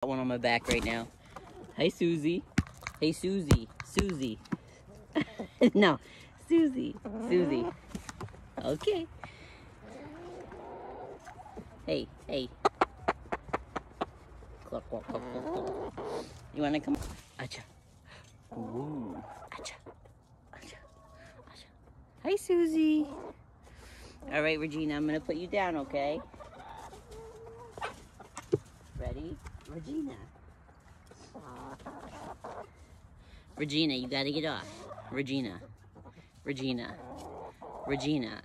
Got one on my back right now. Hey, Susie. Hey, Susie. Susie. No, Susie. Susie. Okay. Hey, hey. Cluck, cluck, cluck, cluck, cluck. You wanna come? Acha. Ooh. Acha. Acha. Acha. Hi, Susie. All right, Regina, I'm gonna put you down, okay? Ready? Regina. Regina, you gotta get off. Regina. Regina. Regina.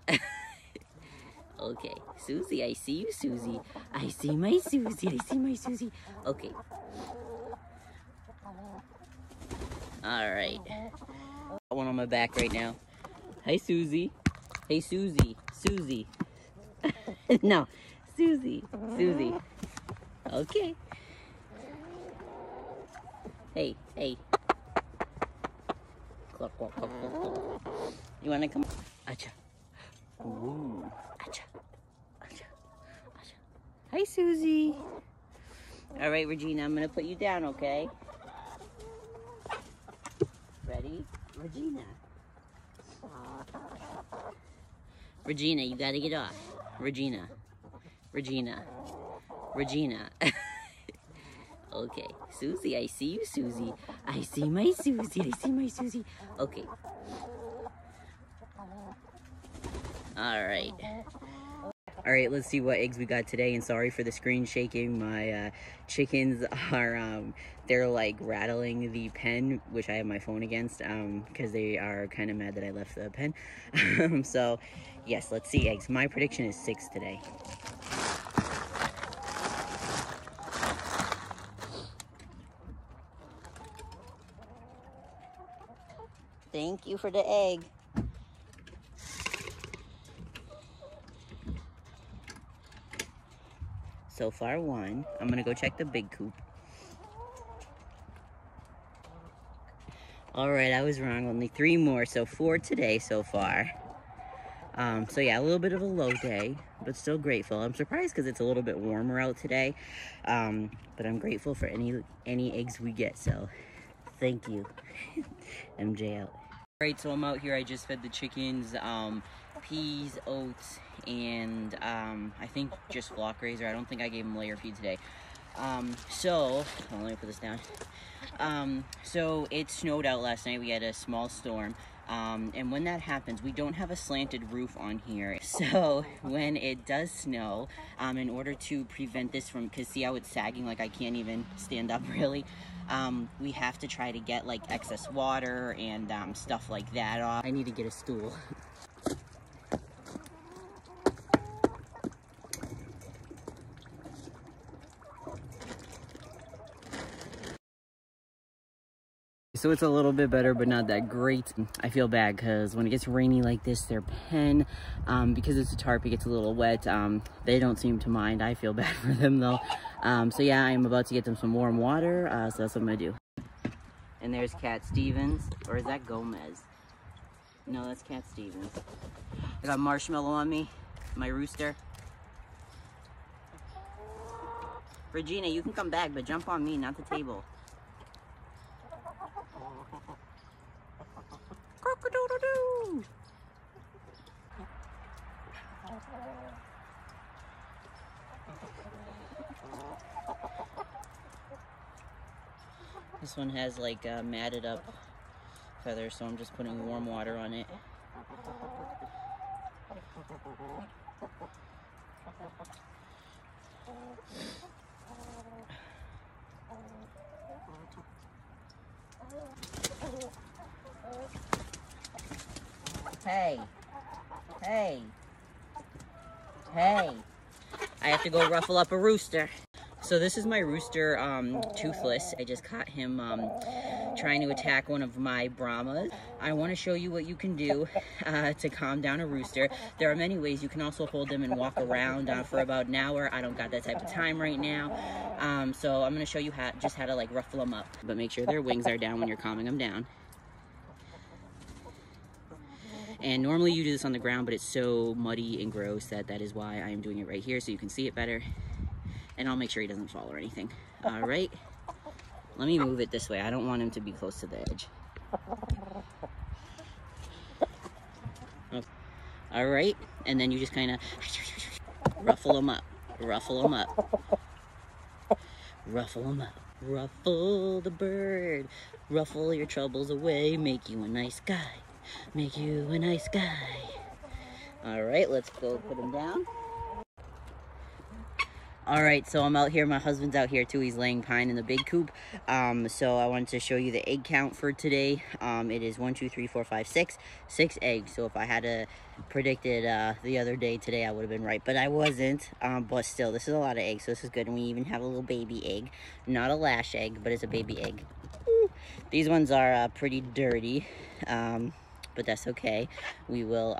Okay. Susie, I see you, Susie. I see my Susie. I see my Susie. Okay. All right. Got one on my back right now. Hi, Susie. Hey, Susie. Susie. No, Susie. Susie. Okay. Hey, hey. Cluck, cluck, cluck, cluck, cluck. You wanna come? Acha. Ooh. Acha. Acha. Acha. Hi, Susie. All right, Regina, I'm gonna put you down, okay? Ready? Regina. Regina, you gotta get off. Regina. Regina. Regina. Okay. Susie, I see you, Susie. I see my Susie. I see my Susie. Okay. Alright. Alright, let's see what eggs we got today. And sorry for the screen shaking. My chickens are, they're like rattling the pen, which I have my phone against, because they are kind of mad that I left the pen. So, yes, let's see eggs. My prediction is 6 today. Thank you for the egg. So far 1. I'm gonna go check the big coop. All right, I was wrong. Only 3 more, so 4 today so far. So yeah, a little bit of a low day, but still grateful. I'm surprised because it's a little bit warmer out today, but I'm grateful for any eggs we get. So thank you. MJ out. All right, so I'm out here. I just fed the chickens peas, oats, and I think just flock raiser. I don't think I gave them layer feed today. So let me put this down. So it snowed out last night. We had a small storm. And when that happens, we don't have a slanted roof on here. So when it does snow, in order to prevent this from, because see how it's sagging, like I can't even stand up really, we have to try to get like excess water and stuff like that off. I need to get a stool. So it's a little bit better, but not that great. I feel bad because when it gets rainy like this, their pen, because it's a tarp, it gets a little wet. They don't seem to mind. I feel bad for them though. So yeah, I'm about to get them some warm water. So that's what I'm gonna do. And there's Cat Stevens, or is that Gomez? No, that's Cat Stevens. I got Marshmallow on me, my rooster. Regina, you can come back, but jump on me, not the table. Cock-a-doodle-doo! This one has like matted up feathers, so I'm just putting warm water on it. Hey, hey, hey. I have to go ruffle up a rooster. So this is my rooster, Toothless. I just caught him trying to attack one of my Brahmas. I want to show you what you can do to calm down a rooster. There are many ways. You can also hold them and walk around for about an hour. I don't got that type of time right now. So I'm going to show you how to like ruffle them up. But make sure their wings are down when you're calming them down. And normally you do this on the ground, but it's so muddy and gross that is why I am doing it right here so you can see it better. And I'll make sure he doesn't fall or anything. All right. Let me move it this way. I don't want him to be close to the edge. Okay. All right. And then you just kind of ruffle him up. Ruffle him up. Ruffle him up. Ruffle the bird. Ruffle your troubles away. Make you a nice guy. Make you a nice guy. All right, let's go put him down. All right, so I'm out here. My husband's out here too. He's laying pine in the big coop. So I wanted to show you the egg count for today. It is 1, 2, 3, 4, 5, 6 eggs. So if I had predicted the other day, today I would have been right, but I wasn't. But still, this is a lot of eggs, so this is good. And we even have a little baby egg, not a lash egg, but it's a baby egg. These ones are pretty dirty. But that's okay. We will,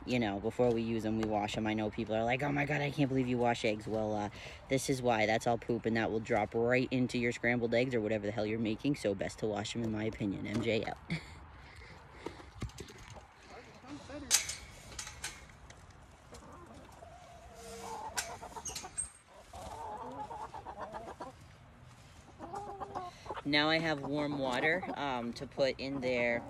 you know, before we use them, we wash them. I know people are like, oh my God, I can't believe you wash eggs. Well, this is why. That's all poop, and that will drop right into your scrambled eggs or whatever the hell you're making, so best to wash them, in my opinion. MJ out. Now I have warm water to put in their,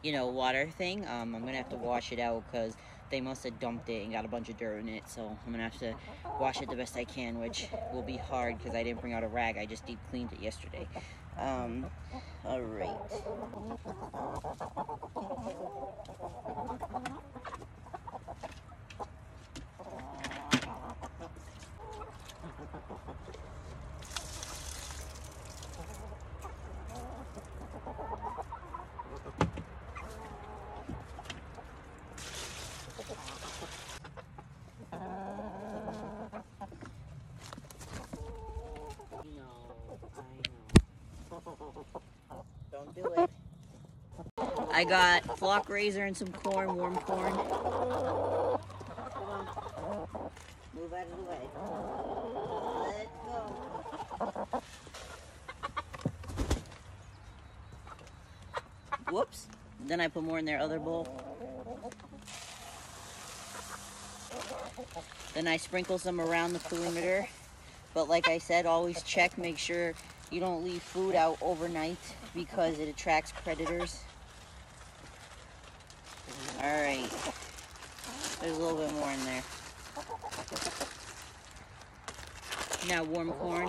you know, water thing. I'm gonna have to wash it out because they must have dumped it and got a bunch of dirt in it, so I'm gonna have to wash it the best I can, which will be hard because I didn't bring out a rag. I just deep cleaned it yesterday. All right. Don't do it. I got flock razor and some corn, warm corn. Move out of the way. Let's go. Whoops. Then I put more in their other bowl. Then I sprinkle some around the perimeter. But like I said, always check, make sure you don't leave food out overnight because it attracts predators. All right, there's a little bit more in there. Now warm corn.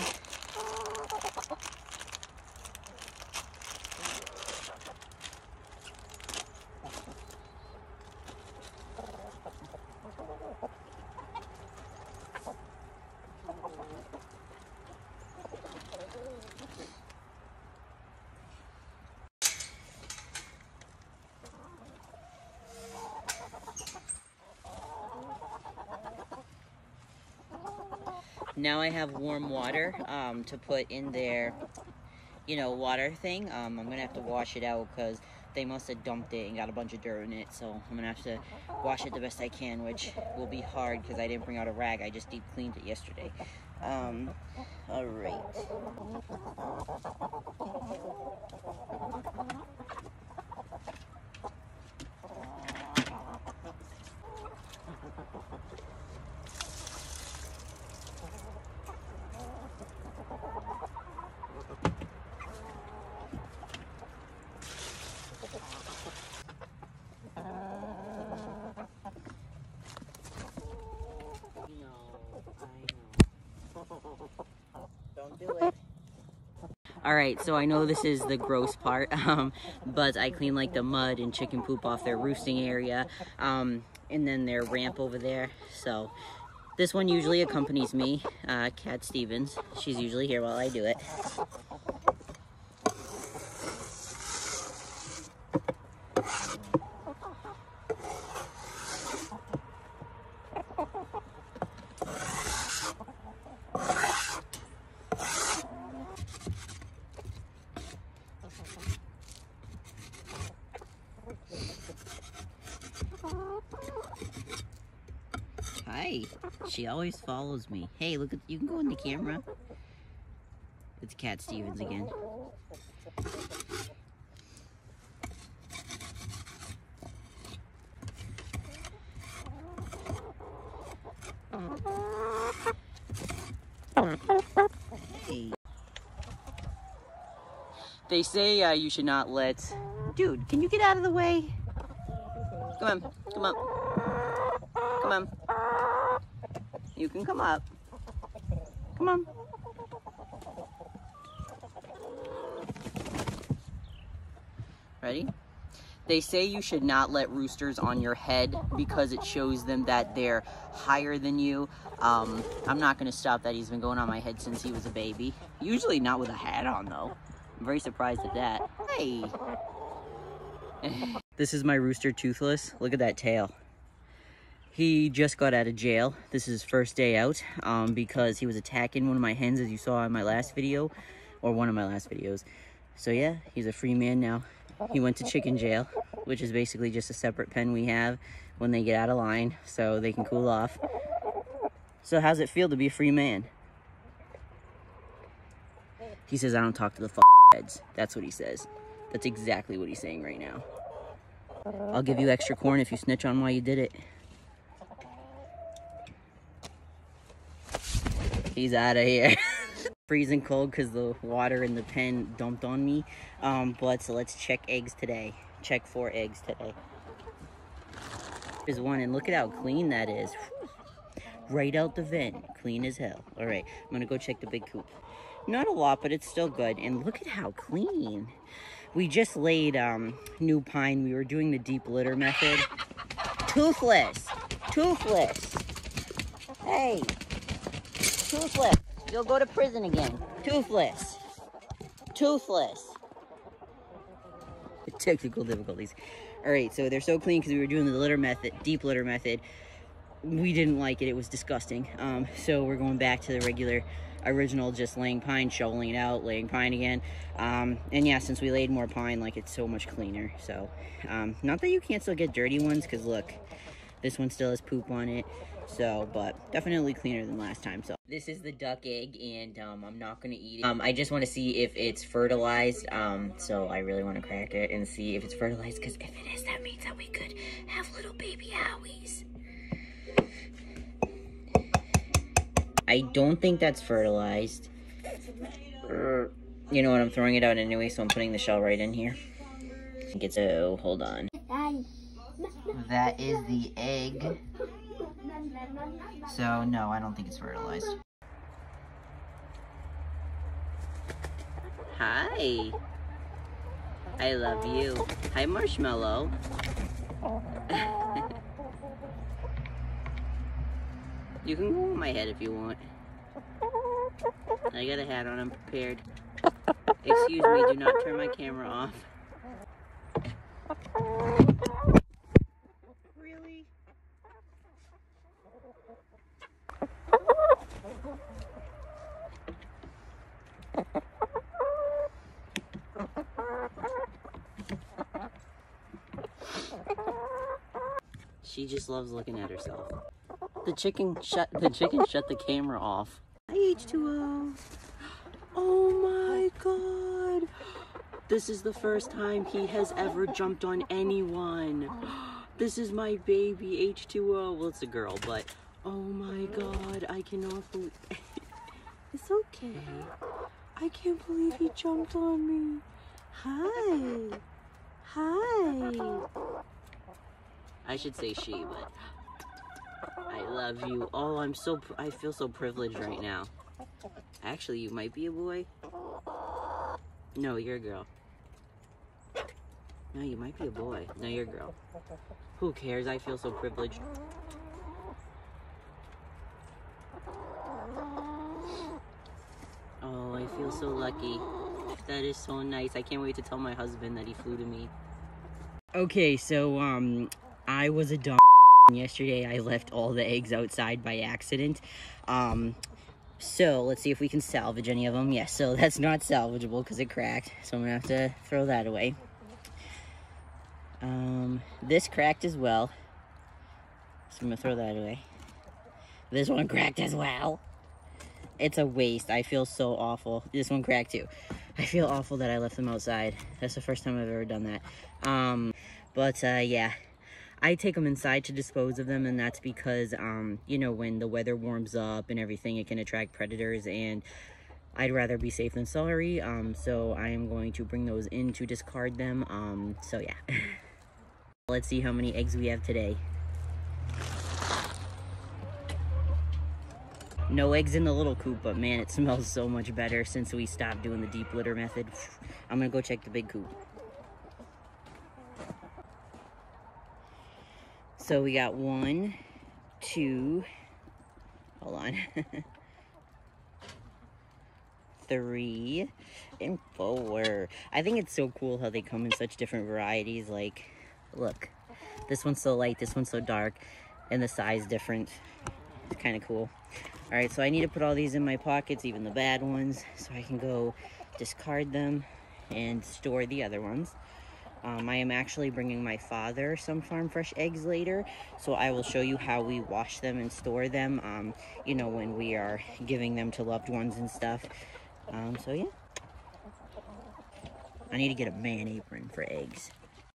Now I have warm water to put in their, you know, water thing. I'm gonna have to wash it out because they must have dumped it and got a bunch of dirt in it, so I'm gonna have to wash it the best I can, which will be hard because I didn't bring out a rag. I just deep cleaned it yesterday. All right. Don't do it. All right, so I know this is the gross part, but I clean like the mud and chicken poop off their roosting area, and then their ramp over there. So this one usually accompanies me, Cat Stevens. She's usually here while I do it. Hi, she always follows me. Hey, look at, you can go in the camera. It's Cat Stevens again. Hey. They say you should not let... Dude, can you get out of the way? Come on, come on. Come on. You can come up. Come on. Ready? They say you should not let roosters on your head because it shows them that they're higher than you. I'm not gonna stop that. He's been going on my head since he was a baby. Usually not with a hat on though. I'm very surprised at that. Hey. This is my rooster, Toothless. Look at that tail. He just got out of jail. This is his first day out because he was attacking one of my hens, as you saw in my last video, or one of my last videos. So yeah, he's a free man now. He went to chicken jail, which is basically just a separate pen we have when they get out of line so they can cool off. So how's it feel to be a free man? He says, I don't talk to the heads. That's what he says. That's exactly what he's saying right now. I'll give you extra corn if you snitch on why you did it. He's out of here. Freezing cold because the water in the pen dumped on me. But so let's check eggs today. Check 4 eggs today. There's one, and look at how clean that is. Right out the vent. Clean as hell. All right, I'm gonna go check the big coop. Not a lot, but it's still good. And look at how clean. We just laid new pine. We were doing the deep litter method. Toothless. Toothless. Hey. Toothless. You'll go to prison again. Toothless. Toothless. Technical difficulties. All right, so they're so clean because we were doing the litter method, deep litter method. We didn't like it. It was disgusting. So we're going back to the regular, original, just laying pine, shoveling it out, laying pine again. And yeah, since we laid more pine, like, it's so much cleaner. So, not that you can't still get dirty ones, because look, this one still has poop on it. So, but definitely cleaner than last time. So this is the duck egg, and I'm not gonna eat it. I just want to see if it's fertilized. So I really want to crack it and see if it's fertilized, because if it is, that means that we could have little baby howies. I don't think that's fertilized. You know what? I'm throwing it out anyway, so I'm putting the shell right in here. I think it's a. Hold on. That is the egg. So, no, I don't think it's fertilized. Hi. I love you. Hi, Marshmallow. You can go on my head if you want. I got a hat on, I'm prepared. Excuse me, do not turn my camera off. Really? She just loves looking at herself. The chicken shut the camera off. Hi, H2O. Oh my god. This is the first time he has ever jumped on anyone. This is my baby, H2O. Well, it's a girl, but oh my god, I cannot believe. It's okay. I can't believe he jumped on me. Hi. Hi. I should say she, but I love you. Oh, I feel so privileged right now. Actually, you might be a boy. No, you're a girl. No, you might be a boy. No, you're a girl. Who cares? I feel so privileged. Oh, I feel so lucky. That is so nice. I can't wait to tell my husband that he flew to me. Okay, so, I was a dumb yesterday. I left all the eggs outside by accident. So let's see if we can salvage any of them. Yes, so that's not salvageable because it cracked. So I'm gonna have to throw that away. This cracked as well. So I'm gonna throw that away. This one cracked as well. It's a waste. I feel so awful. This one cracked too. I feel awful that I left them outside. That's the first time I've ever done that. Yeah. I take them inside to dispose of them, and that's because, you know, when the weather warms up and everything, it can attract predators, and I'd rather be safe than sorry. So I am going to bring those in to discard them. So yeah. Let's see how many eggs we have today. No eggs in the little coop, but man, it smells so much better since we stopped doing the deep litter method. I'm gonna go check the big coop. So we got 1, 2, hold on, 3, and 4. I think it's so cool how they come in such different varieties. Like, look, this one's so light, this one's so dark, and the size different. It's kind of cool. All right, so I need to put all these in my pockets, even the bad ones, so I can go discard them and store the other ones. I am actually bringing my father some farm fresh eggs later, so I will show you how we wash them and store them, you know, when we are giving them to loved ones and stuff. So yeah. I need to get a man apron for eggs.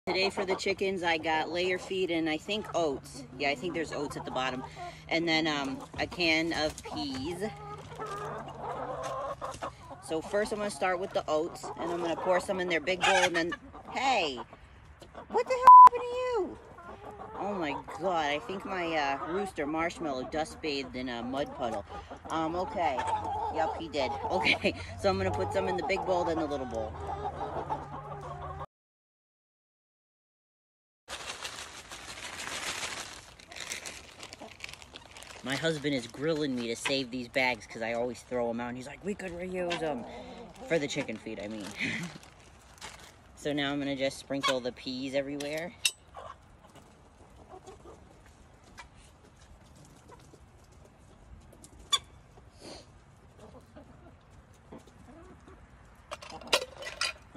Today for the chickens, I got layer feed and I think oats. Yeah, I think there's oats at the bottom. And then a can of peas. So first I'm gonna start with the oats and I'm gonna pour some in their big bowl and then, hey, what the hell happened to you? Oh my God, I think my rooster Marshmallow dust bathed in a mud puddle. Okay, yep, he did. Okay, so I'm gonna put some in the big bowl, then the little bowl. My husband is grilling me to save these bags because I always throw them out. And he's like, we could reuse them. For the chicken feed, I mean. So now I'm going to just sprinkle the peas everywhere.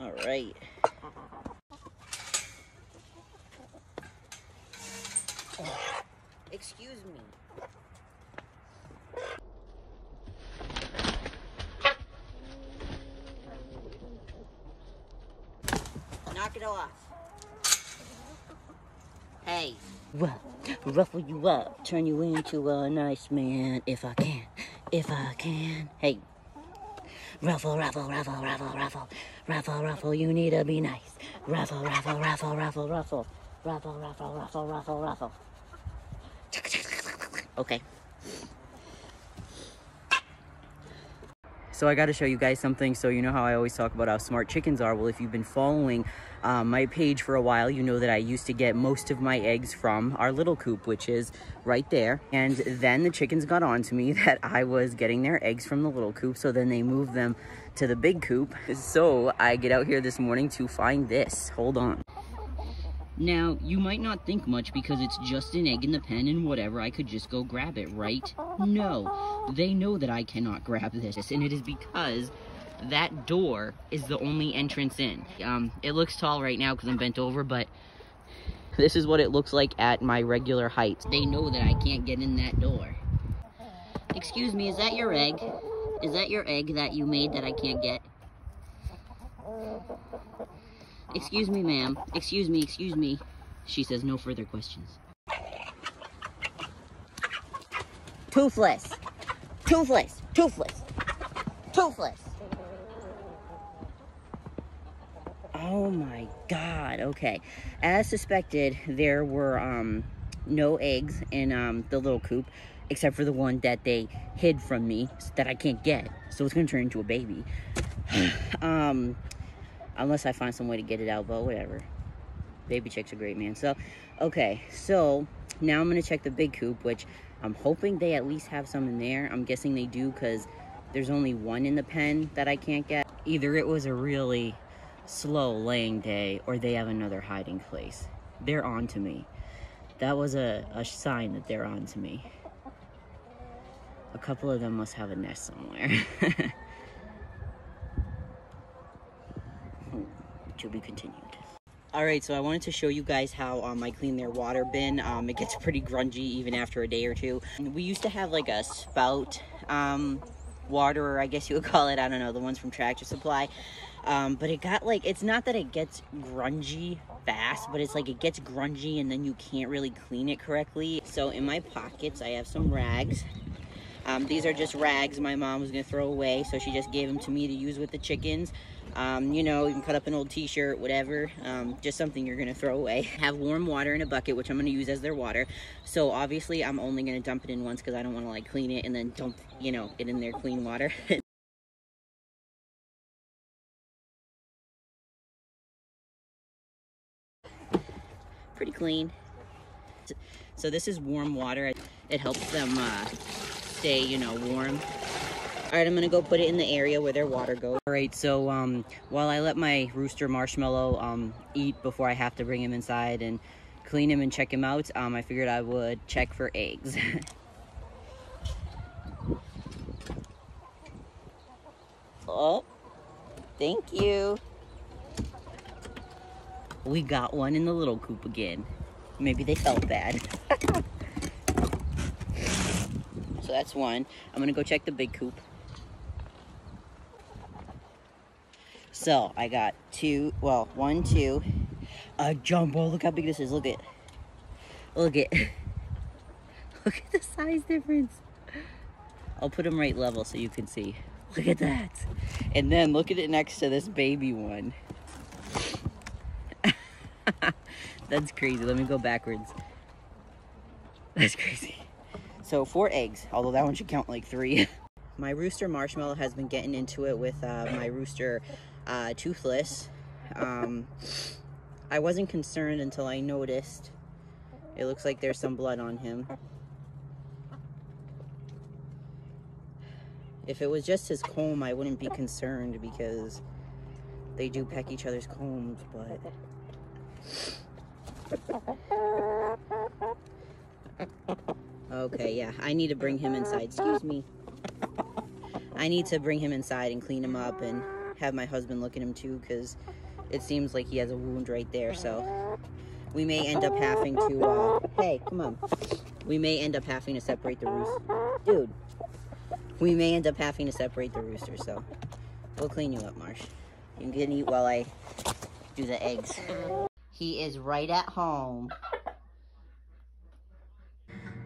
All right. Excuse me. Knock it off. Hey. Well, ruffle you up, turn you into a nice man if I can. If I can. Hey. Ruffle, ruffle, ruffle, ruffle, ruffle. Ruffle, ruffle, you need to be nice. Ruffle, ruffle, ruffle, ruffle, ruffle. Ruffle, ruffle, ruffle, ruffle, ruffle. Okay. So I got to show you guys something. So you know how I always talk about how smart chickens are? Well, if you've been following my page for a while, you know that I used to get most of my eggs from our little coop, which is right there. And then the chickens got on to me that I was getting their eggs from the little coop. So then they moved them to the big coop. So I get out here this morning to find this. Hold on. Now, you might not think much because it's just an egg in the pen and whatever, I could just go grab it, right? No, they know that I cannot grab this, and it is because that door is the only entrance in. It looks tall right now because I'm bent over, but this is what it looks like at my regular height. They know that I can't get in that door. Excuse me, is that your egg? Is that your egg that you made that I can't get? Excuse me, ma'am. Excuse me, excuse me. She says no further questions. Toothless. Toothless. Toothless. Toothless. Oh my God. Okay. As suspected, there were no eggs in the little coop, except for the one that they hid from me that I can't get. So it's going to turn into a baby. Unless I find some way to get it out, but whatever. Baby chicks are great, man. So, okay. So, now I'm going to check the big coop, which I'm hoping they at least have some in there. I'm guessing they do because there's only one in the pen that I can't get. Either it was a really slow laying day or they have another hiding place. They're on to me. That was a sign that they're on to me. A couple of them must have a nest somewhere. To be continued. Alright, so I wanted to show you guys how I clean their water bin. It gets pretty grungy even after a day or two. We used to have like a spout waterer, I guess you would call it. I don't know, the ones from Tractor Supply. But it got like, it's not that it gets grungy fast, but it's like it gets grungy and then you can't really clean it correctly. So in my pockets, I have some rags. These are just rags my mom was gonna throw away, so she just gave them to me to use with the chickens. You know, you can cut up an old t-shirt, whatever, just something you're gonna throw away. Have warm water in a bucket, which I'm gonna use as their water. So obviously I'm only gonna dump it in once because I don't wanna like clean it and then dump, you know, it in their clean water. Pretty clean. So this is warm water. It helps them stay, you know, warm. All right, I'm gonna go put it in the area where their water goes. All right, so while I let my rooster Marshmallow eat before I have to bring him inside and clean him and check him out, I figured I would check for eggs. Oh, thank you. We got one in the little coop again. Maybe they felt bad. So that's one. I'm gonna go check the big coop. So I got two, well, 1, 2, a jumbo. Look how big this is. Look at look at the size difference. I'll put them right level so you can see. Look at that. And then look at it next to this baby one. That's crazy. Let me go backwards. That's crazy. So 4 eggs, although that one should count like 3. My rooster Marshmallow has been getting into it with my rooster Toothless. I wasn't concerned until I noticed. It looks like there's some blood on him. If it was just his comb, I wouldn't be concerned because they do peck each other's combs, but... Okay, yeah, I need to bring him inside. Excuse me. I need to bring him inside and clean him up and have my husband look at him too, because it seems like he has a wound right there, so we may end up having to, hey, come on. We may end up having to separate the rooster. Dude. We may end up having to separate the rooster, so we'll clean you up, Marsh. You can eat while I do the eggs. He is right at home.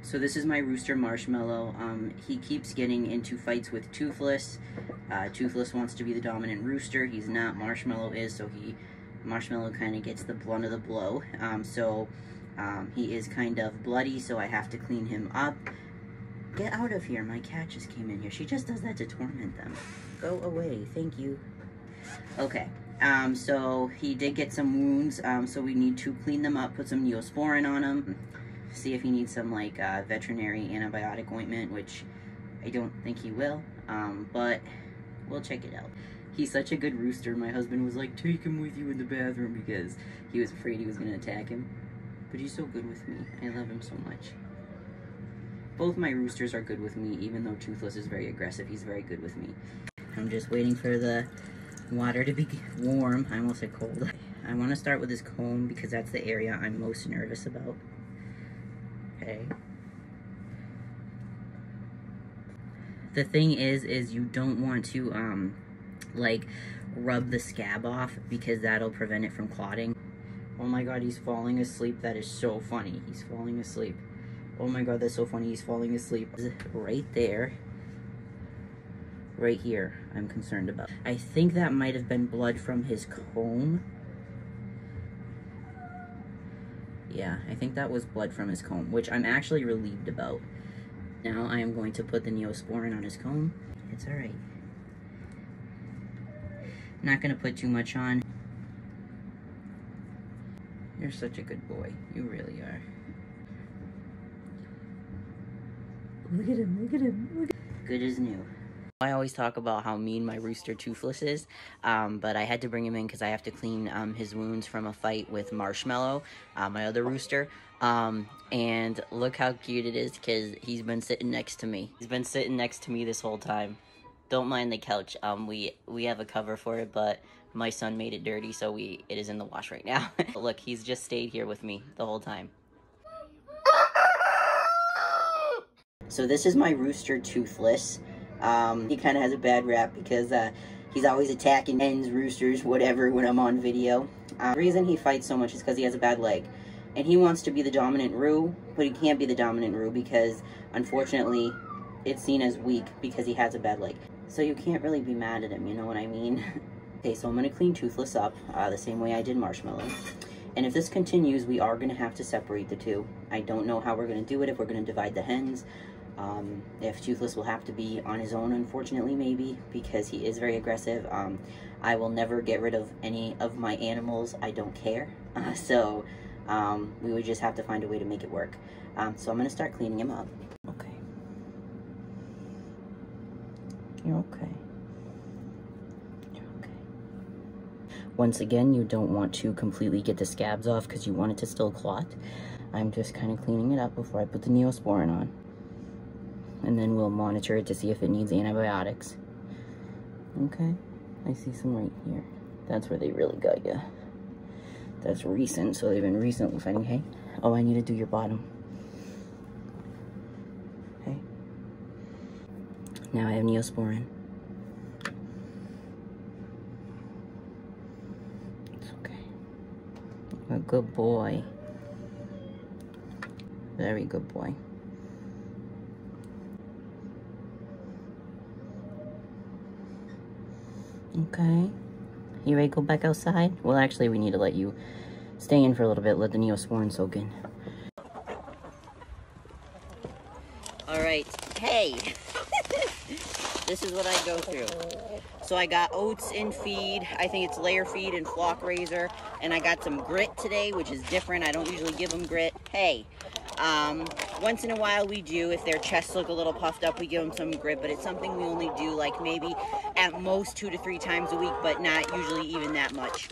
So this is my rooster Marshmallow. He keeps getting into fights with Toothless. Toothless wants to be the dominant rooster. He's not. Marshmallow is, so Marshmallow kind of gets the blunt of the blow. He is kind of bloody, so I have to clean him up. Get out of here. My cat just came in here. She just does that to torment them. Go away. Thank you. Okay. So he did get some wounds, so we need to clean them up, put some Neosporin on him, see if he needs some, like, veterinary antibiotic ointment, which I don't think he will, but we'll check it out. He's such a good rooster. My husband was like, take him with you in the bathroom because he was afraid he was going to attack him. But he's so good with me. I love him so much. Both my roosters are good with me, even though Toothless is very aggressive. He's very good with me. I'm just waiting for the water to be warm. I almost said cold. I want to start with his comb because that's the area I'm most nervous about. Okay. The thing is you don't want to, like, rub the scab off because that'll prevent it from clotting. Oh my god, he's falling asleep. That is so funny. He's falling asleep. Oh my god, that's so funny. He's falling asleep. Right there. Right here, I'm concerned about. I think that might have been blood from his comb. Yeah, I think that was blood from his comb, which I'm actually relieved about. Now I am going to put the Neosporin on his comb. It's alright. Not gonna put too much on. You're such a good boy. You really are. Look at him, look at him, look at him. Good as new. I always talk about how mean my rooster Toothless is, but I had to bring him in because I have to clean his wounds from a fight with Marshmallow, my other rooster. And look how cute it is because he's been sitting next to me. He's been sitting next to me this whole time. Don't mind the couch. We have a cover for it, but my son made it dirty, so it is in the wash right now. Look, he's just stayed here with me the whole time. So this is my rooster Toothless. He kind of has a bad rap because he's always attacking hens, roosters, whatever when I'm on video. The reason he fights so much is because he has a bad leg. And he wants to be the dominant roo, but he can't be the dominant roo because, unfortunately, it's seen as weak because he has a bad leg. So you can't really be mad at him, you know what I mean? Okay, so I'm going to clean Toothless up the same way I did Marshmallow. And if this continues, we are going to have to separate the two. I don't know how we're going to do it, if we're going to divide the hens. If Toothless will have to be on his own, unfortunately, maybe, because he is very aggressive. I will never get rid of any of my animals. I don't care. So we would just have to find a way to make it work. So I'm going to start cleaning him up. Okay. You're okay. You're okay. Once again, you don't want to completely get the scabs off because you want it to still clot. I'm just kind of cleaning it up before I put the Neosporin on. And then we'll monitor it to see if it needs antibiotics. Okay, I see some right here. That's where they really got you. That's recent, so they've been recently fighting. Hey, oh, I need to do your bottom. Hey. Now I have Neosporin. It's okay. A good boy. Very good boy. Okay. You ready to go back outside? Well, actually, we need to let you stay in for a little bit. Let the Neosporin soak in. Alright. Hey! This is what I go through. So I got oats in feed. I think it's layer feed and flock raiser. And I got some grit today, which is different. I don't usually give them grit. Hey! Once in a while we do. If their chests look a little puffed up, we give them some grit, but it's something we only do like maybe at most 2 to 3 times a week, but not usually even that much.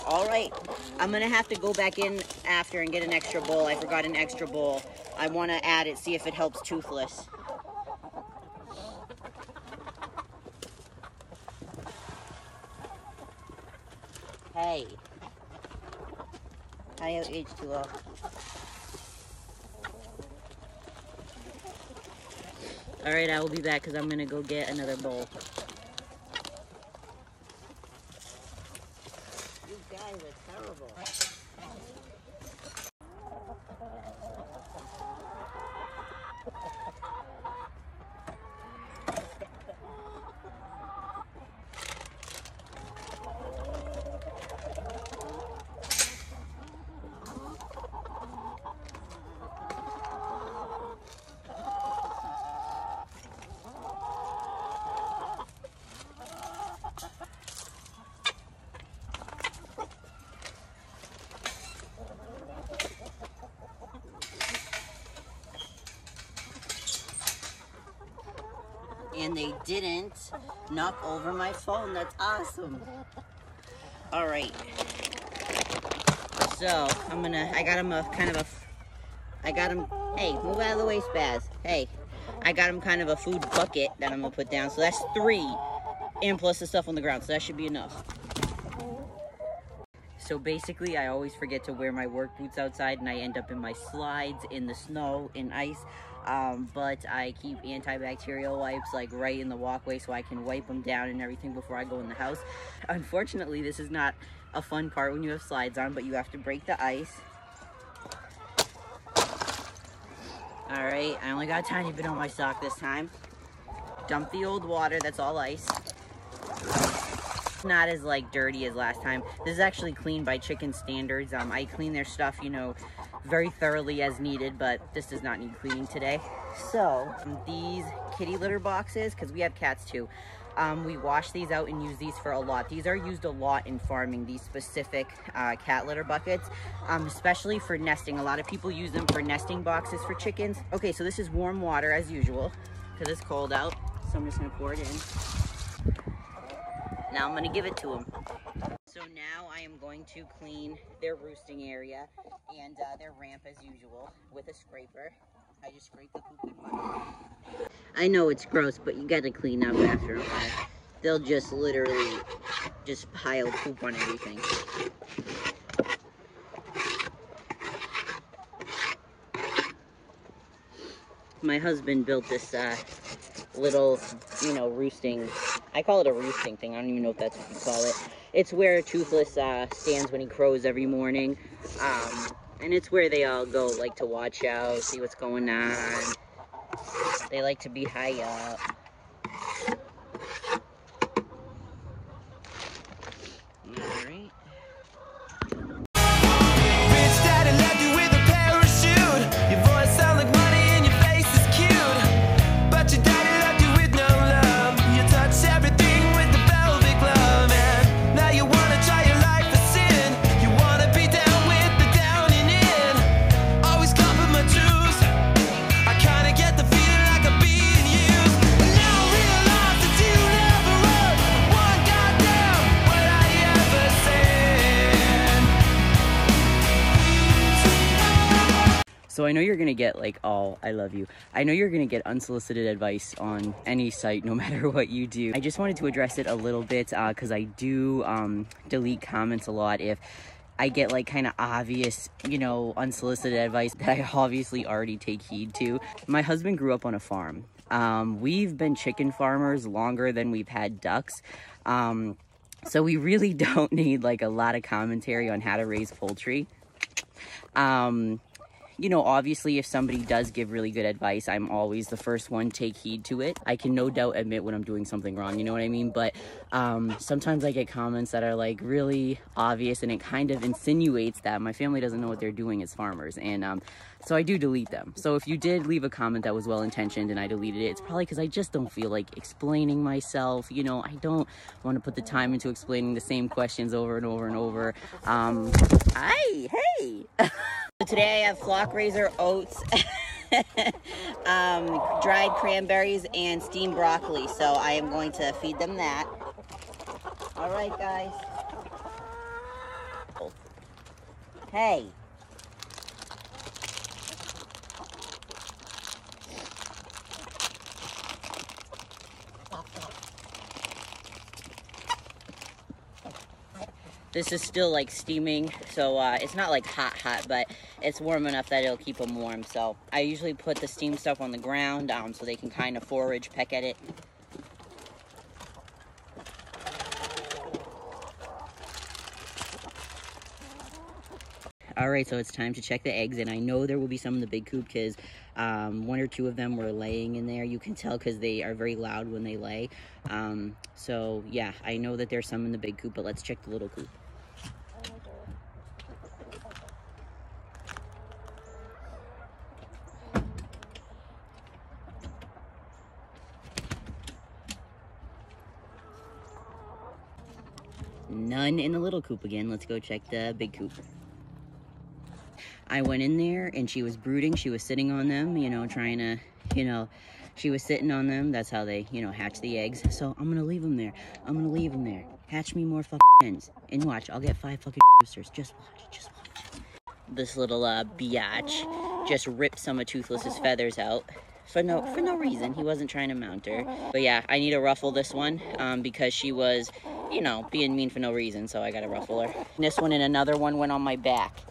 All right, I'm gonna have to go back in after and get an extra bowl. I forgot an extra bowl. I want to add it, see if it helps Toothless. Hey. I have H2O. Alright, I will be back because I'm going to go get another bowl. You guys are terrible. And they didn't knock over my phone. That's awesome. All right. So I got him hey, move out of the way, Spaz. Hey, I got him kind of a food bucket that I'm gonna put down. So that's 3, and plus the stuff on the ground. So that should be enough. So basically, I always forget to wear my work boots outside, and I end up in my slides, in the snow, in ice. But I keep antibacterial wipes like right in the walkway so I can wipe them down and everything before I go in the house. Unfortunately, this is not a fun part when you have slides on, but you have to break the ice. All right, I only got a tiny bit on my sock this time. Dump the old water, that's all ice. Not as like dirty as last time. This is actually cleaned by chicken standards. I clean their stuff, you know, very thoroughly as needed, but this does not need cleaning today. So these kitty litter boxes, because we have cats too, we wash these out and use these for a lot. These are used a lot in farming, these specific cat litter buckets, especially for nesting. A lot of people use them for nesting boxes for chickens. Okay, so this is warm water as usual because it's cold out, so I'm just gonna pour it in. Now I'm gonna give it to them. So now I am going to clean their roosting area and their ramp as usual with a scraper. I just scrape the poop and mud. I know it's gross, but you gotta clean up after a while. They'll just literally just pile poop on everything. My husband built this little, you know, roosting. I call it a roosting thing. I don't even know if that's what you call it. It's where Toothless stands when he crows every morning. And it's where they all go, like, to watch out, see what's going on. They like to be high up. Alright. Rich daddy left you with a parachute. Your voice sounds like money and your face is cute. But your daddy left you with no love. You touch everything with the velvet glove. And now you wanna try your life for sin. You wanna be down with the down and in. Always cover my truth. I kinda get the feeling like I'm being used. But now I realize that you never wrote one goddamn word I ever said. So I know you're gonna get like, oh, I love you. I know you're gonna get unsolicited advice on any site, no matter what you do. I just wanted to address it a little bit because I do delete comments a lot if I get like kind of obvious, you know, unsolicited advice that I obviously already take heed to. My husband grew up on a farm. We've been chicken farmers longer than we've had ducks. So we really don't need like a lot of commentary on how to raise poultry. You know, obviously, if somebody does give really good advice, I'm always the first one to take heed to it. I can no doubt admit when I'm doing something wrong, you know what I mean? But sometimes I get comments that are like really obvious, and it kind of insinuates that my family doesn't know what they're doing as farmers. And so I do delete them. So if you did leave a comment that was well-intentioned and I deleted it, it's probably because I just don't feel like explaining myself. You know, I don't want to put the time into explaining the same questions over and over and over. Hey! So today I have flock raiser oats, dried cranberries, and steamed broccoli. So I am going to feed them that. All right, guys. Hey. This is still like steaming, so it's not like hot, but it's warm enough that it'll keep them warm. So I usually put the steam stuff on the ground so they can kind of forage, peck at it. All right, so it's time to check the eggs, and I know there will be some in the big coop because one or two of them were laying in there. You can tell because they are very loud when they lay. So yeah, I know that there's some in the big coop, but let's check the little coop. None in the little coop again. Let's go check the big coop. I went in there and she was brooding. She was sitting on them, you know, trying to, you know, she was sitting on them. That's how they, you know, hatch the eggs. So I'm going to leave them there. I'm going to leave them there. Hatch me more fucking hens. And watch, I'll get 5 fucking roosters. Just watch, just watch. This little biatch just ripped some of Toothless's feathers out. For no reason. He wasn't trying to mount her. But yeah, I need to ruffle this one because she was, you know, being mean for no reason. So I got to ruffle her. And this one and another one went on my back.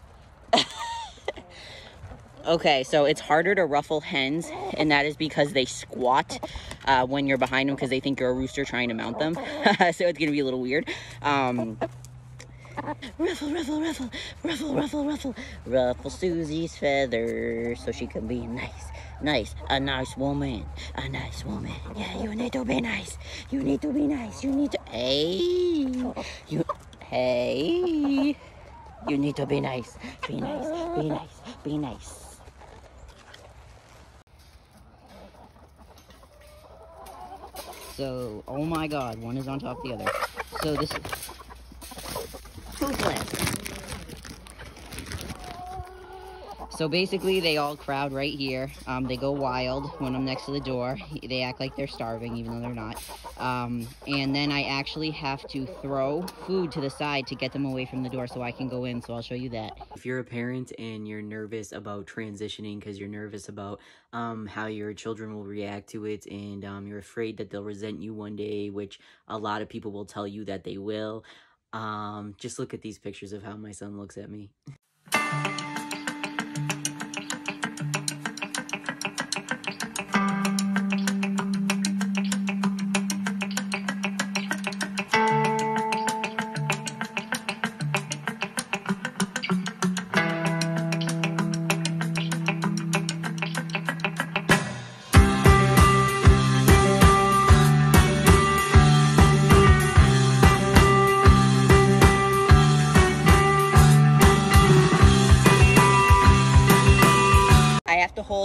Okay, so it's harder to ruffle hens, and that is because they squat when you're behind them because they think you're a rooster trying to mount them. So it's going to be a little weird. Ruffle, ruffle, ruffle, ruffle, ruffle, ruffle. Ruffle Susie's feathers so she can be nice. A nice woman. A nice woman. Yeah, you need to be nice. You need to be nice. You need to... Hey. Hey. You need to be nice. Be nice. Be nice. Be nice. So, oh my god, one is on top of the other. So this is Toothless. So basically they all crowd right here. They go wild when I'm next to the door. They act like they're starving even though they're not. And then I actually have to throw food to the side to get them away from the door so I can go in. So I'll show you that. If you're a parent and you're nervous about transitioning because you're nervous about how your children will react to it, and you're afraid that they'll resent you one day, which a lot of people will tell you that they will, just look at these pictures of how my son looks at me.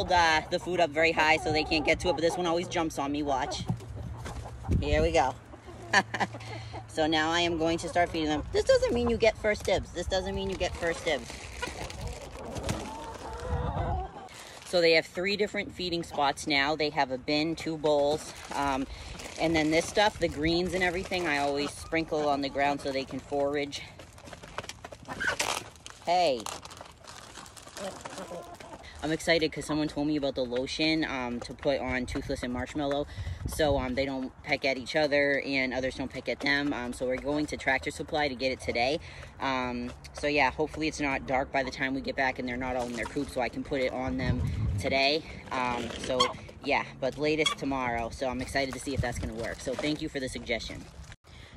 hold the food up very high so they can't get to it, but this one always jumps on me. Watch. Here we go. So now I am going to start feeding them. This doesn't mean you get first dibs. This doesn't mean you get first dibs. So they have 3 different feeding spots now. They have a bin, 2 bowls, and then this stuff, the greens and everything, I always sprinkle on the ground so they can forage. Hey. I'm excited because someone told me about the lotion to put on Toothless and Marshmallow so they don't peck at each other and others don't peck at them. So we're going to Tractor Supply to get it today. So yeah, hopefully it's not dark by the time we get back and they're not all in their coop so I can put it on them today. So yeah, but latest tomorrow. So I'm excited to see if that's going to work. So thank you for the suggestion.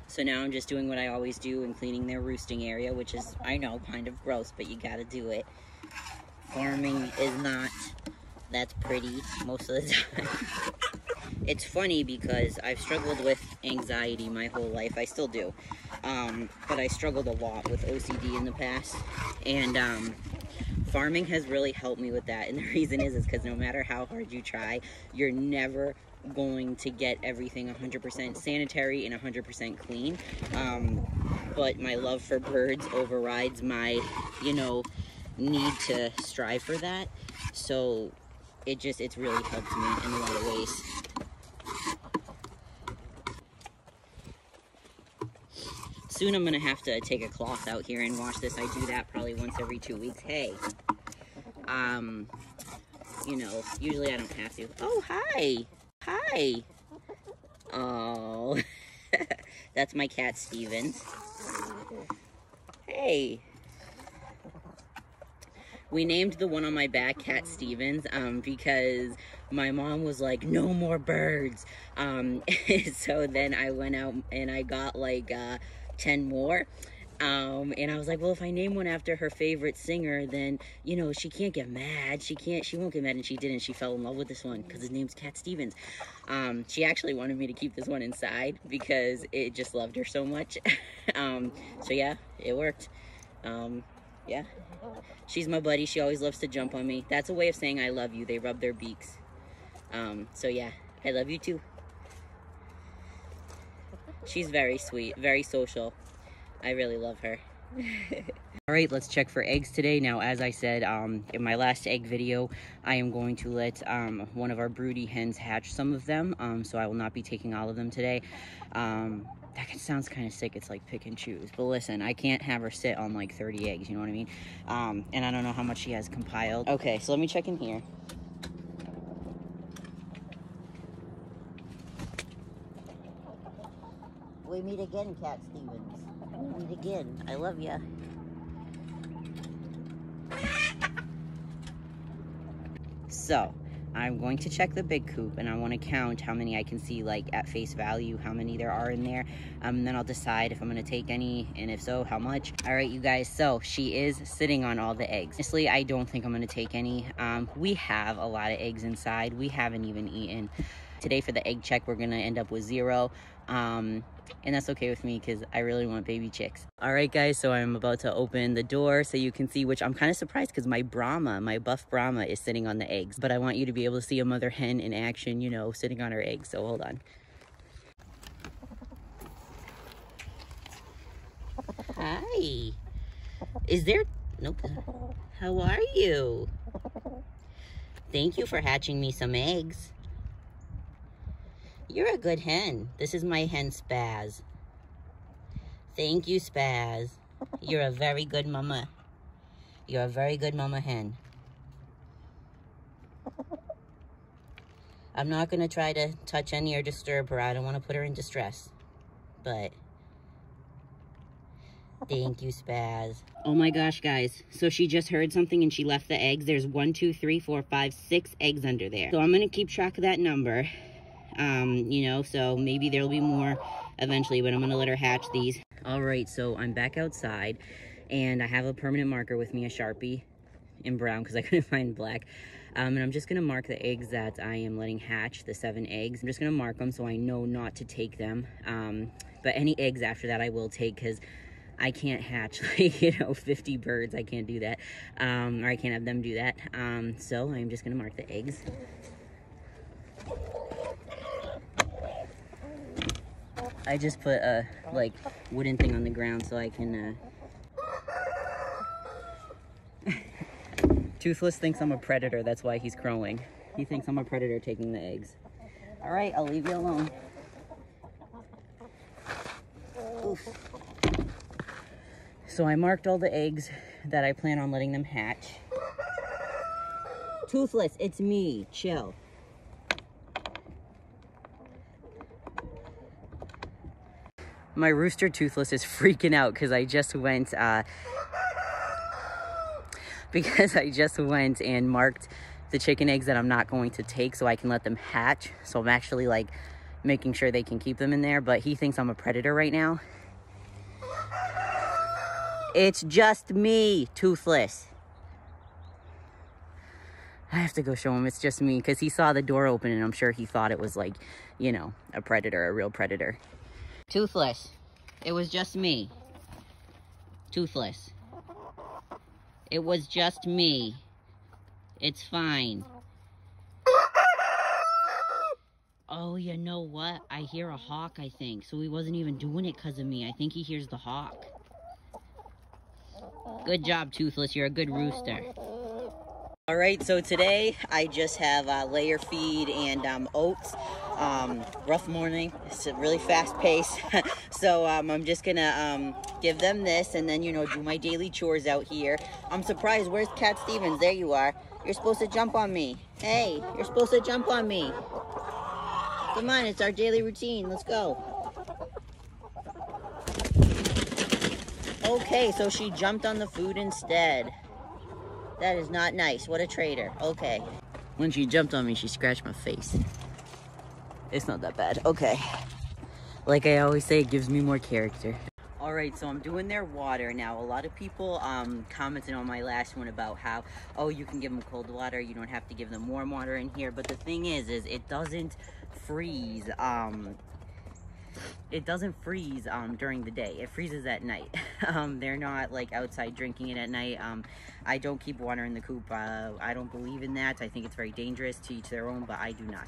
So now I'm just doing what I always do and cleaning their roosting area, which is, I know, kind of gross, but you got to do it. Farming is not that pretty most of the time. It's funny because I've struggled with anxiety my whole life. I still do. But I struggled a lot with OCD in the past. And farming has really helped me with that. And the reason is because no matter how hard you try, you're never going to get everything 100% sanitary and 100% clean. But my love for birds overrides my, need to strive for that. So it's really helped me in a lot of ways. Soon I'm gonna have to take a cloth out here and wash this. I do that probably once every 2 weeks. Hey, usually I don't have to. Oh, hi. Oh, that's my cat Stevens. Hey. We named the one on my back Cat Stevens because my mom was like, no more birds. So then I went out and I got like 10 more. And I was like, well, if I name one after her favorite singer, then, she can't get mad. She won't get mad. And she didn't. She fell in love with this one because his name's Cat Stevens. She actually wanted me to keep this one inside because it just loved her so much. So yeah, it worked. Yeah. She's my buddy. She always loves to jump on me. That's a way of saying I love you. They rub their beaks. So yeah, I love you too. She's very sweet, very social. I really love her. All right, let's check for eggs today. Now, as I said in my last egg video, I am going to let one of our broody hens hatch some of them. So I will not be taking all of them today. That sounds kind of sick. It's like pick and choose. But listen, I can't have her sit on like 30 eggs, you know what I mean? And I don't know how much she has compiled. Okay, so let me check in here. We meet again, Cat Stevens. We meet again. I love ya. So, I'm going to check the big coop and I want to count how many I can see like at face value, how many there are in there. And then I'll decide if I'm going to take any and if so, how much. All right, you guys, so she is sitting on all the eggs. Honestly, I don't think I'm going to take any. We have a lot of eggs inside. We haven't even eaten. Today for the egg check, we're going to end up with 0. And that's okay with me because I really want baby chicks. All right, guys, so I'm about to open the door so you can see, which I'm kind of surprised because my buff Brahma is sitting on the eggs. But I want you to be able to see a mother hen in action, sitting on her eggs. So hold on. Hi. Nope. How are you? Thank you for hatching me some eggs. You're a good hen. This is my hen, Spaz. Thank you, Spaz. You're a very good mama. You're a very good mama hen. I'm not going to try to touch any or disturb her. I don't want to put her in distress. But thank you, Spaz. Oh my gosh, guys. So she just heard something and she left the eggs. There's 1, 2, 3, 4, 5, 6 eggs under there. So I'm going to keep track of that number. So maybe there'll be more eventually, but I'm going to let her hatch these. All right, so I'm back outside and I have a permanent marker with me, a Sharpie in brown because I couldn't find black. And I'm just going to mark the eggs that I am letting hatch, the 7 eggs. I'm just going to mark them so I know not to take them. But any eggs after that I will take because I can't hatch like, you know, 50 birds. I can't do that. Or I can't have them do that. So I'm just gonna mark the eggs. I just put a like wooden thing on the ground so I can Toothless thinks I'm a predator, that's why he's crowing. He thinks I'm a predator taking the eggs. All right, I'll leave you alone. Oof. So I marked all the eggs that I plan on letting them hatch. Toothless, it's me, chill. My rooster Toothless is freaking out because I just went, and marked the chicken eggs that I'm not going to take so I can let them hatch. So I'm actually like making sure they can keep them in there, but he thinks I'm a predator right now. It's just me, Toothless. I have to go show him it's just me because he saw the door open and I'm sure he thought it was like, you know, a predator, a real predator. Toothless, it was just me. Toothless. It was just me. It's fine. Oh, you know what? I hear a hawk, I think. So he wasn't even doing it because of me. I think he hears the hawk. Good job, Toothless. You're a good rooster. All right, so today I just have layer feed and oats. Rough morning. It's a really fast pace. So I'm just gonna give them this and then, you know, do my daily chores out here. I'm surprised. Where's Cat Stevens? There you are. You're supposed to jump on me. Hey, you're supposed to jump on me. Come on, it's our daily routine. Let's go. Okay, so she jumped on the food instead. That is not nice. What a traitor. Okay. When she jumped on me, she scratched my face. It's not that bad. Okay. Like I always say, it gives me more character. Alright, so I'm doing their water now. A lot of people commented on my last one about how, oh, you can give them cold water, you don't have to give them warm water in here. But the thing is it doesn't freeze. It doesn't freeze during the day. It freezes at night. They're not like outside drinking it at night. I don't keep water in the coop. I don't believe in that. I think it's very dangerous, to each their own, but I do not.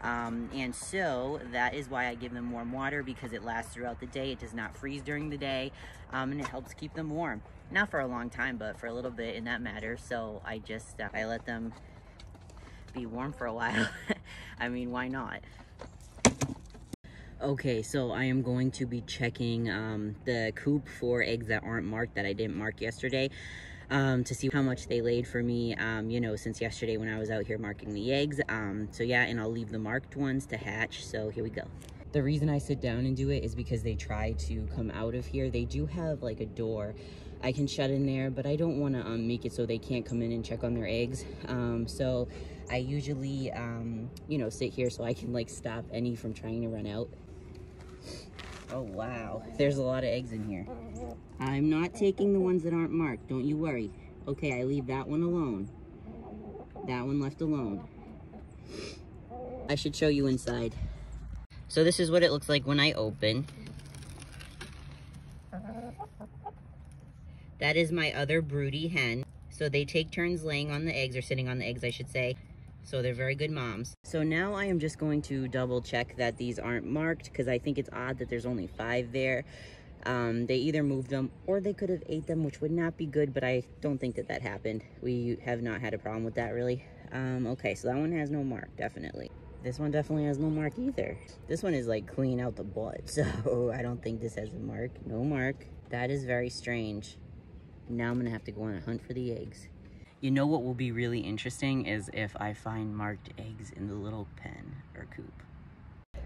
And so that is why I give them warm water, because it lasts throughout the day. It does not freeze during the day, and it helps keep them warm. Not for a long time, but for a little bit, and that matters. So I just I let them be warm for a while. I mean, why not? Okay, so I am going to be checking the coop for eggs that aren't marked, that I didn't mark yesterday, to see how much they laid for me, you know, since yesterday when I was out here marking the eggs. So yeah, and I'll leave the marked ones to hatch, so here we go. The reason I sit down and do it is because they try to come out of here. They do have like a door I can shut in there, but I don't want to make it so they can't come in and check on their eggs. So I usually, you know, sit here so I can like stop any from trying to run out. Oh wow, there's a lot of eggs in here. I'm not taking the ones that aren't marked, don't you worry. Okay, I leave that one alone. That one left alone. I should show you inside. So this is what it looks like when I open. That is my other broody hen. So they take turns laying on the eggs, or sitting on the eggs, I should say. So they're very good moms. So now I am just going to double check that these aren't marked, because I think it's odd that there's only 5 there. They either moved them or they could have ate them, which would not be good, but I don't think that that happened. We have not had a problem with that, really. Okay, so that one has no mark, definitely. This one definitely has no mark either. This one is like clean out the butt, so I don't think this has a mark. No mark. That is very strange. Now I'm gonna have to go on a hunt for the eggs. You know what will be really interesting is if I find marked eggs in the little pen or coop.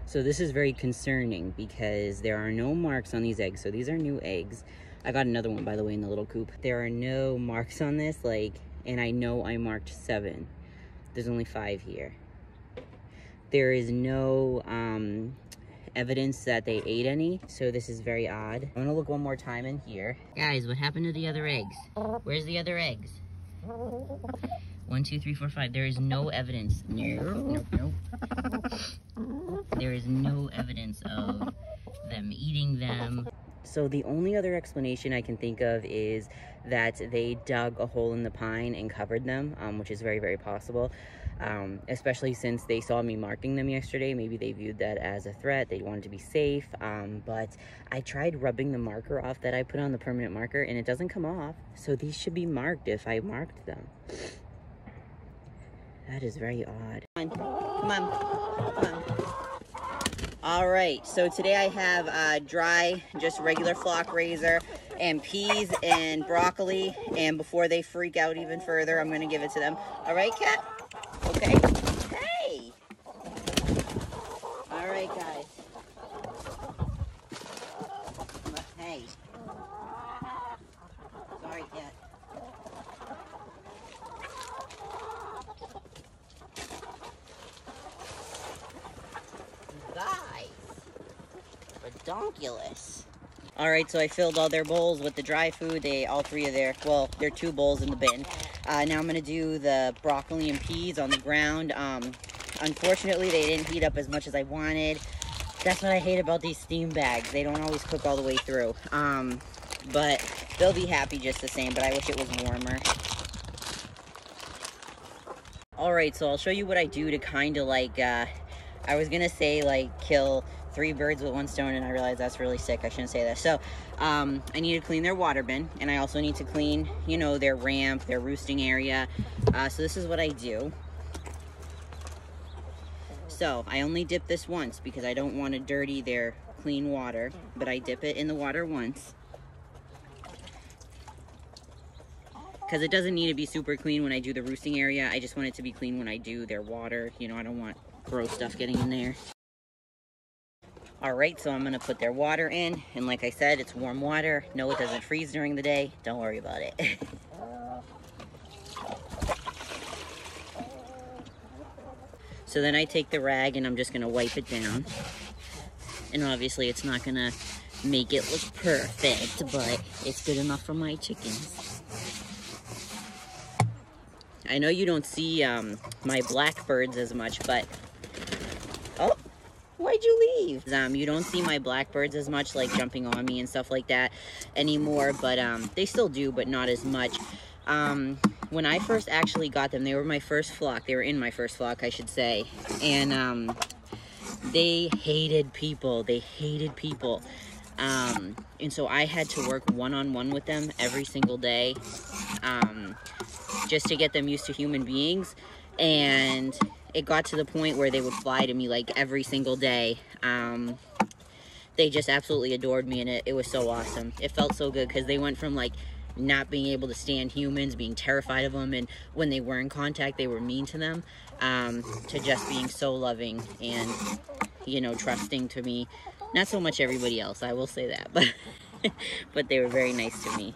So this is very concerning because there are no marks on these eggs. So these are new eggs. I got another one, by the way, in the little coop. There are no marks on this, like, and I know I marked 7. There's only 5 here. There is no evidence that they ate any, so this is very odd. I'm gonna look one more time in here. Guys, what happened to the other eggs? Where's the other eggs? 1, 2, 3, 4, 5. There is no evidence. Nope. There is no evidence of them eating them. So the only other explanation I can think of is that they dug a hole in the pine and covered them, which is very, very possible. Especially since they saw me marking them yesterday. Maybe they viewed that as a threat. They wanted to be safe. But I tried rubbing the marker off that I put on the permanent marker and it doesn't come off. So these should be marked if I marked them. That is very odd. Come on. Come on. All right, so today I have dry, just regular flock raiser and peas and broccoli. And before they freak out even further, I'm gonna give it to them. All right, Cat? Okay. Hey! All right, guys. Hey. Sorry, Cat. Guys. Redonkulous. All right, so I filled all their bowls with the dry food. All three of their, well, there are 2 bowls in the bin. Now I'm gonna do the broccoli and peas on the ground. Unfortunately, they didn't heat up as much as I wanted. That's what I hate about these steam bags. They don't always cook all the way through. But they'll be happy just the same, but I wish it was warmer. All right, so I'll show you what I do to kind of like, I was gonna say like kill 3 birds with 1 stone, and I realized that's really sick. I shouldn't say that. So I need to clean their water bin, and I also need to clean, you know, their ramp, their roosting area. So this is what I do. So I only dip this once because I don't want to dirty their clean water, but I dip it in the water once. Because it doesn't need to be super clean when I do the roosting area. I just want it to be clean when I do their water. You know, I don't want gross stuff getting in there. All right, so I'm gonna put their water in, and like I said, it's warm water. No, it doesn't freeze during the day. Don't worry about it. So then I take the rag and I'm just gonna wipe it down. And obviously it's not gonna make it look perfect, but it's good enough for my chickens. I know you don't see my blackbirds as much, but... Oh, why'd you leave? You don't see my blackbirds as much, like jumping on me and stuff like that anymore, but they still do, but not as much. When I first actually got them, they were my first flock. They were in my first flock, I should say. And they hated people. They hated people. And so I had to work one-on-one with them every single day, just to get them used to human beings. And it got to the point where they would fly to me like every single day. They just absolutely adored me, and it was so awesome. It felt so good because they went from like not being able to stand humans, being terrified of them, and when they were in contact they were mean to them, to just being so loving and, you know, trusting to me. Not so much everybody else, I will say that, but they were very nice to me.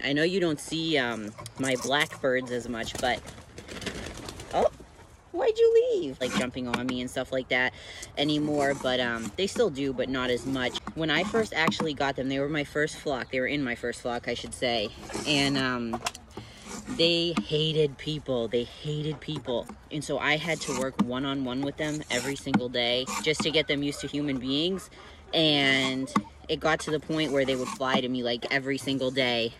I know you don't see my blackbirds as much, but... Oh, why'd you leave? Like jumping on me and stuff like that anymore, but they still do, but not as much. When I first actually got them, they were my first flock. They were in my first flock, I should say. And they hated people. They hated people. And so I had to work one-on-one with them every single day just to get them used to human beings. And it got to the point where they would fly to me like every single day.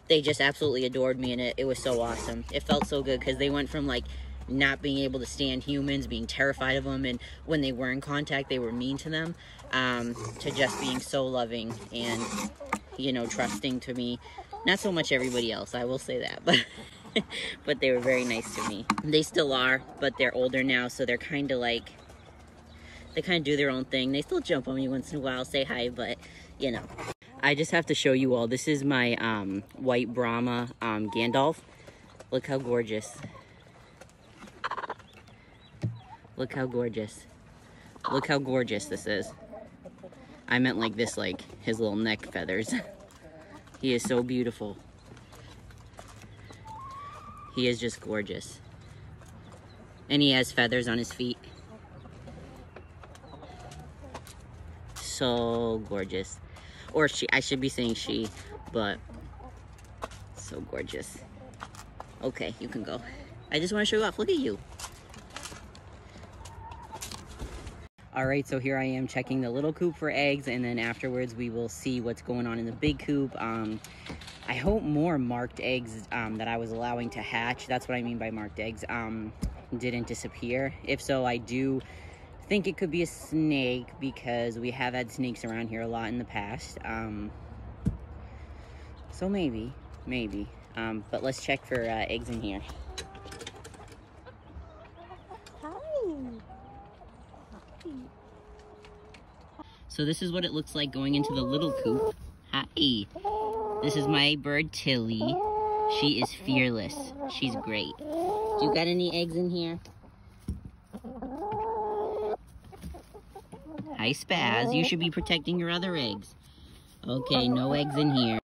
They just absolutely adored me, and it was so awesome. It felt so good because they went from like not being able to stand humans, being terrified of them, and when they were in contact they were mean to them, to just being so loving and, you know, trusting to me. Not so much everybody else, I will say that, but they were very nice to me. They still are, but they're older now, so they're kind of like, they kind of do their own thing. They still jump on me once in a while, say hi, but you know. I just have to show you all. This is my white Brahma Gandalf. Look how gorgeous. Look how gorgeous. Look how gorgeous this is. I meant like this, like his little neck feathers. He is so beautiful. He is just gorgeous. And he has feathers on his feet. So gorgeous. Or she, I should be saying she, but so gorgeous. Okay, you can go. I just want to show you off. Look at you. All right, so here I am checking the little coop for eggs, and then afterwards we will see what's going on in the big coop. I hope more marked eggs that I was allowing to hatch, that's what I mean by marked eggs, didn't disappear. If so, I do think it could be a snake, because we have had snakes around here a lot in the past. So maybe. But let's check for eggs in here. So this is what it looks like going into the little coop. Hi. This is my bird Tilly. She is fearless. She's great. You got any eggs in here? Hi, Spaz. You should be protecting your other eggs. Okay, no eggs in here.